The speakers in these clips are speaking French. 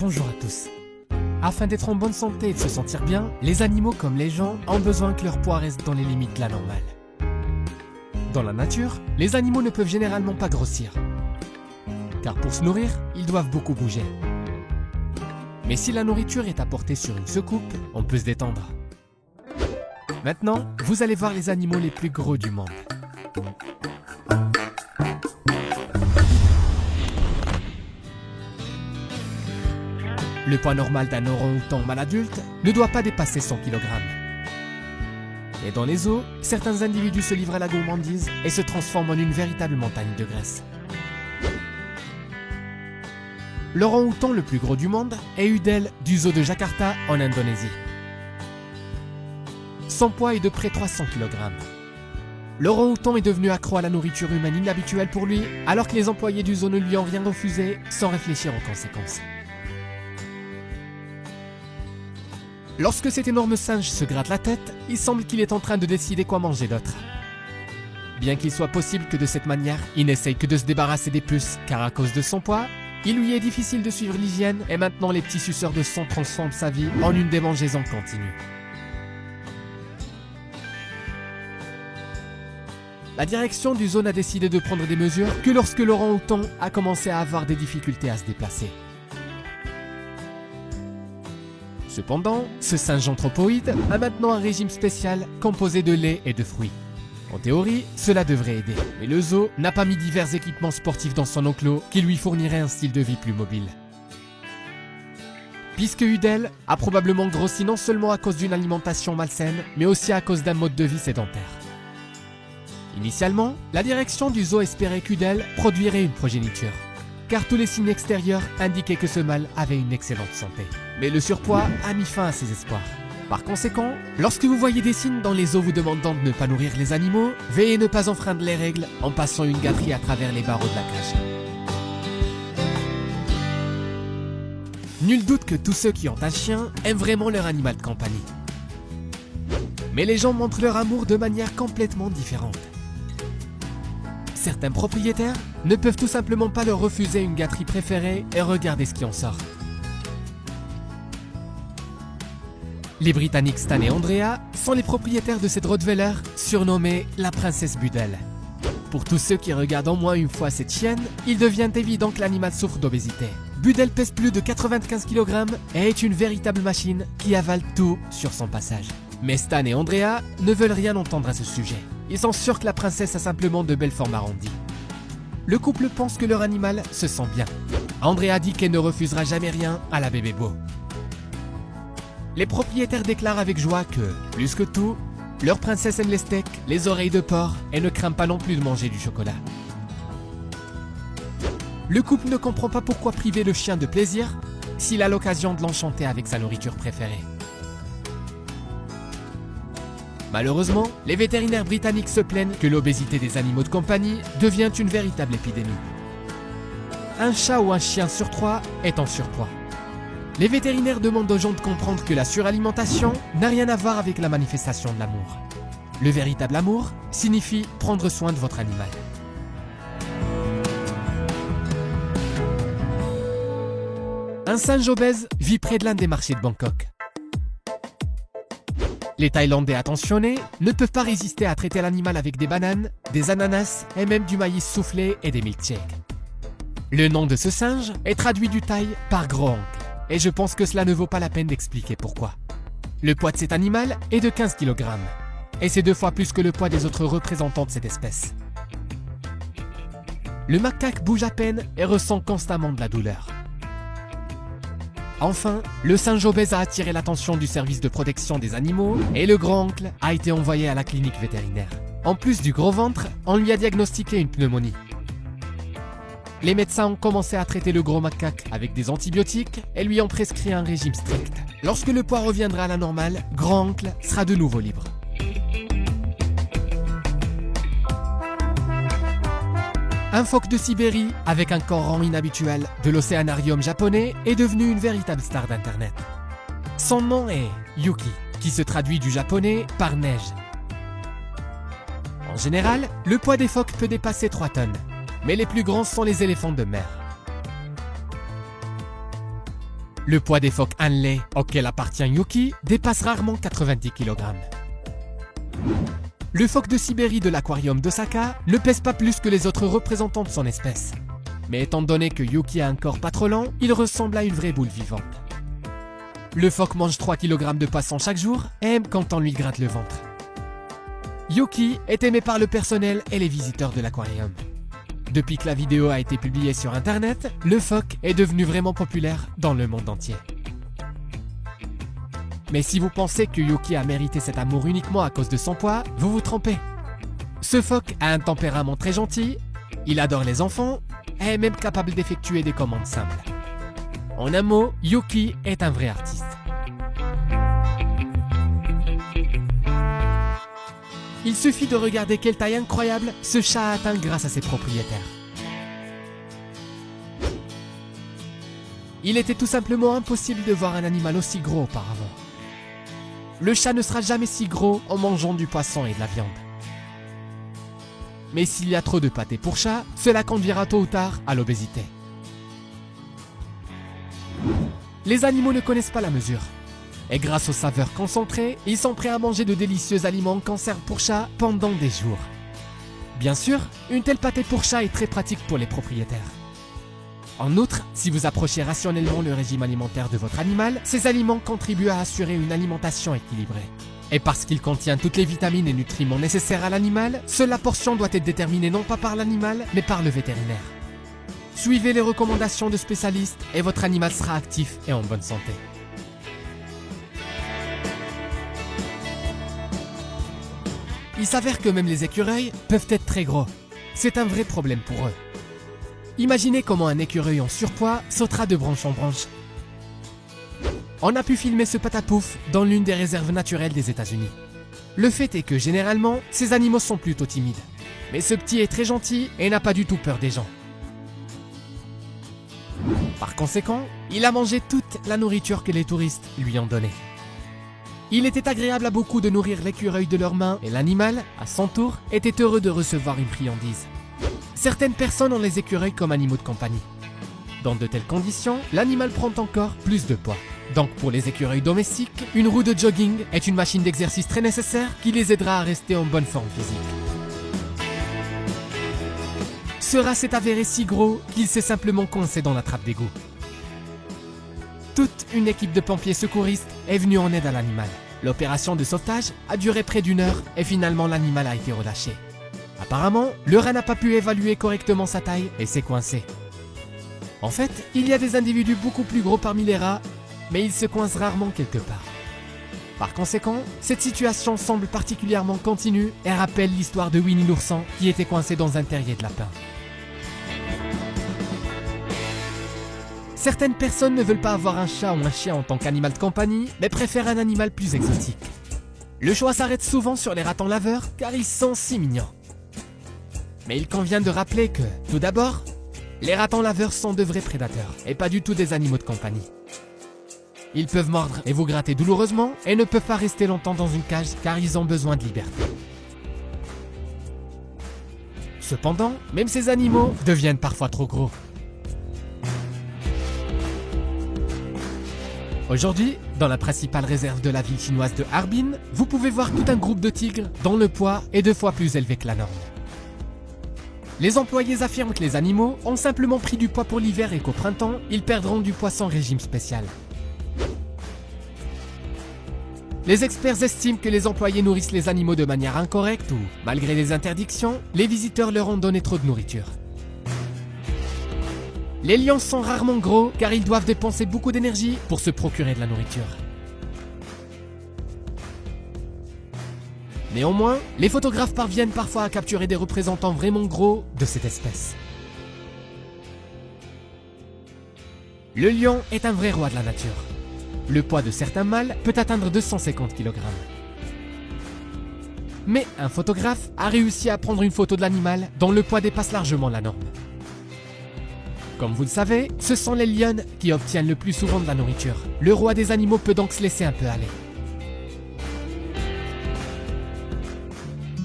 Bonjour à tous. Afin d'être en bonne santé et de se sentir bien, les animaux comme les gens ont besoin que leur poids reste dans les limites de la normale. Dans la nature, les animaux ne peuvent généralement pas grossir. Car pour se nourrir, ils doivent beaucoup bouger. Mais si la nourriture est apportée sur une secoupe, on peut se détendre. Maintenant, vous allez voir les animaux les plus gros du monde. Le poids normal d'un orang-outan mâle adulte ne doit pas dépasser 100 kg. Et dans les zoos, certains individus se livrent à la gourmandise et se transforment en une véritable montagne de graisse. L'orang-outan le plus gros du monde est Udel du zoo de Jakarta en Indonésie. Son poids est de près 300 kg. L'orang-outan est devenu accro à la nourriture humaine inhabituelle pour lui, alors que les employés du zoo ne lui ont rien refusé sans réfléchir aux conséquences. Lorsque cet énorme singe se gratte la tête, il semble qu'il est en train de décider quoi manger d'autre. Bien qu'il soit possible que de cette manière, il n'essaye que de se débarrasser des puces, car à cause de son poids, il lui est difficile de suivre l'hygiène et maintenant les petits suceurs de sang transforment sa vie en une démangeaison continue. La direction du zoo n'a décidé de prendre des mesures que lorsque l'orang-outan a commencé à avoir des difficultés à se déplacer. Cependant, ce singe anthropoïde a maintenant un régime spécial composé de lait et de fruits. En théorie, cela devrait aider, mais le zoo n'a pas mis divers équipements sportifs dans son enclos qui lui fourniraient un style de vie plus mobile. Puisque Udel a probablement grossi non seulement à cause d'une alimentation malsaine, mais aussi à cause d'un mode de vie sédentaire. Initialement, la direction du zoo espérait qu'Udel produirait une progéniture, car tous les signes extérieurs indiquaient que ce mâle avait une excellente santé. Mais le surpoids a mis fin à ses espoirs. Par conséquent, lorsque vous voyez des signes dans les zoos vous demandant de ne pas nourrir les animaux, veillez ne pas enfreindre les règles en passant une gâterie à travers les barreaux de la cage. Nul doute que tous ceux qui ont un chien aiment vraiment leur animal de compagnie. Mais les gens montrent leur amour de manière complètement différente. Certains propriétaires ne peuvent tout simplement pas leur refuser une gâterie préférée et regarder ce qui en sort. Les Britanniques Stan et Andrea sont les propriétaires de cette Rottweiler surnommée la princesse Budel. Pour tous ceux qui regardent au moins une fois cette chienne, il devient évident que l'animal souffre d'obésité. Budel pèse plus de 95 kg et est une véritable machine qui avale tout sur son passage. Mais Stan et Andrea ne veulent rien entendre à ce sujet. Ils sont sûrs que la princesse a simplement de belles formes arrondies. Le couple pense que leur animal se sent bien. Andrea dit qu'elle ne refusera jamais rien à la bébé Beau. Les propriétaires déclarent avec joie que, plus que tout, leur princesse aime les steaks, les oreilles de porc et ne craint pas non plus de manger du chocolat. Le couple ne comprend pas pourquoi priver le chien de plaisir s'il a l'occasion de l'enchanter avec sa nourriture préférée. Malheureusement, les vétérinaires britanniques se plaignent que l'obésité des animaux de compagnie devient une véritable épidémie. Un chat ou un chien sur 3 est en surpoids. Les vétérinaires demandent aux gens de comprendre que la suralimentation n'a rien à voir avec la manifestation de l'amour. Le véritable amour signifie prendre soin de votre animal. Un singe obèse vit près de l'un des marchés de Bangkok. Les Thaïlandais attentionnés ne peuvent pas résister à traiter l'animal avec des bananes, des ananas et même du maïs soufflé et des milkshakes. Le nom de ce singe est traduit du thaï par gros oncle. Et je pense que cela ne vaut pas la peine d'expliquer pourquoi. Le poids de cet animal est de 15 kg. Et c'est 2 fois plus que le poids des autres représentants de cette espèce. Le macaque bouge à peine et ressent constamment de la douleur. Enfin, le singe obèse a attiré l'attention du service de protection des animaux et le grand-oncle a été envoyé à la clinique vétérinaire. En plus du gros ventre, on lui a diagnostiqué une pneumonie. Les médecins ont commencé à traiter le gros macaque avec des antibiotiques et lui ont prescrit un régime strict. Lorsque le poids reviendra à la normale, grand-oncle sera de nouveau libre. Un phoque de Sibérie, avec un corps rond inhabituel de l'océanarium japonais, est devenu une véritable star d'Internet. Son nom est Yuki, qui se traduit du japonais par neige. En général, le poids des phoques peut dépasser 3 tonnes. Mais les plus grands sont les éléphants de mer. Le poids des phoques Hanley, auquel appartient Yuki, dépasse rarement 90 kg. Le phoque de Sibérie de l'aquarium d'Osaka ne pèse pas plus que les autres représentants de son espèce. Mais étant donné que Yuki a un corps pas trop lent, il ressemble à une vraie boule vivante. Le phoque mange 3 kg de poisson chaque jour et aime quand on lui gratte le ventre. Yuki est aimé par le personnel et les visiteurs de l'aquarium. Depuis que la vidéo a été publiée sur internet, le phoque est devenu vraiment populaire dans le monde entier. Mais si vous pensez que Yuki a mérité cet amour uniquement à cause de son poids, vous vous trompez. Ce phoque a un tempérament très gentil, il adore les enfants et est même capable d'effectuer des commandes simples. En un mot, Yuki est un vrai artiste. Il suffit de regarder quelle taille incroyable ce chat a atteint grâce à ses propriétaires. Il était tout simplement impossible de voir un animal aussi gros auparavant. Le chat ne sera jamais si gros en mangeant du poisson et de la viande. Mais s'il y a trop de pâté pour chat, cela conduira tôt ou tard à l'obésité. Les animaux ne connaissent pas la mesure. Et grâce aux saveurs concentrées, ils sont prêts à manger de délicieux aliments conserves pour chat pendant des jours. Bien sûr, une telle pâtée pour chat est très pratique pour les propriétaires. En outre, si vous approchez rationnellement le régime alimentaire de votre animal, ces aliments contribuent à assurer une alimentation équilibrée. Et parce qu'il contient toutes les vitamines et nutriments nécessaires à l'animal, seule la portion doit être déterminée non pas par l'animal, mais par le vétérinaire. Suivez les recommandations de spécialistes et votre animal sera actif et en bonne santé. Il s'avère que même les écureuils peuvent être très gros. C'est un vrai problème pour eux. Imaginez comment un écureuil en surpoids sautera de branche en branche. On a pu filmer ce patapouf dans l'une des réserves naturelles des États-Unis. Le fait est que généralement, ces animaux sont plutôt timides. Mais ce petit est très gentil et n'a pas du tout peur des gens. Par conséquent, il a mangé toute la nourriture que les touristes lui ont donnée. Il était agréable à beaucoup de nourrir l'écureuil de leurs mains et l'animal, à son tour, était heureux de recevoir une friandise. Certaines personnes ont les écureuils comme animaux de compagnie. Dans de telles conditions, l'animal prend encore plus de poids. Donc pour les écureuils domestiques, une roue de jogging est une machine d'exercice très nécessaire qui les aidera à rester en bonne forme physique. Ce rat s'est avéré si gros qu'il s'est simplement coincé dans la trappe d'égout. Toute une équipe de pompiers secouristes est venue en aide à l'animal. L'opération de sauvetage a duré près d'1 heure et finalement l'animal a été relâché. Apparemment, le rat n'a pas pu évaluer correctement sa taille et s'est coincé. En fait, il y a des individus beaucoup plus gros parmi les rats, mais ils se coincent rarement quelque part. Par conséquent, cette situation semble particulièrement continue et rappelle l'histoire de Winnie l'ourson qui était coincé dans un terrier de lapin. Certaines personnes ne veulent pas avoir un chat ou un chien en tant qu'animal de compagnie, mais préfèrent un animal plus exotique. Le choix s'arrête souvent sur les ratons laveurs car ils sont si mignons. Mais il convient de rappeler que, tout d'abord, les ratons laveurs sont de vrais prédateurs et pas du tout des animaux de compagnie. Ils peuvent mordre et vous gratter douloureusement et ne peuvent pas rester longtemps dans une cage car ils ont besoin de liberté. Cependant, même ces animaux deviennent parfois trop gros. Aujourd'hui, dans la principale réserve de la ville chinoise de Harbin, vous pouvez voir tout un groupe de tigres dont le poids est 2 fois plus élevé que la norme. Les employés affirment que les animaux ont simplement pris du poids pour l'hiver et qu'au printemps, ils perdront du poids sans régime spécial. Les experts estiment que les employés nourrissent les animaux de manière incorrecte ou, malgré les interdictions, les visiteurs leur ont donné trop de nourriture. Les lions sont rarement gros car ils doivent dépenser beaucoup d'énergie pour se procurer de la nourriture. Néanmoins, les photographes parviennent parfois à capturer des représentants vraiment gros de cette espèce. Le lion est un vrai roi de la nature. Le poids de certains mâles peut atteindre 250 kg. Mais un photographe a réussi à prendre une photo de l'animal dont le poids dépasse largement la norme. Comme vous le savez, ce sont les lionnes qui obtiennent le plus souvent de la nourriture. Le roi des animaux peut donc se laisser un peu aller.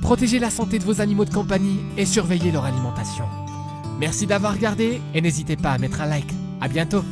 Protégez la santé de vos animaux de compagnie et surveillez leur alimentation. Merci d'avoir regardé et n'hésitez pas à mettre un like. À bientôt.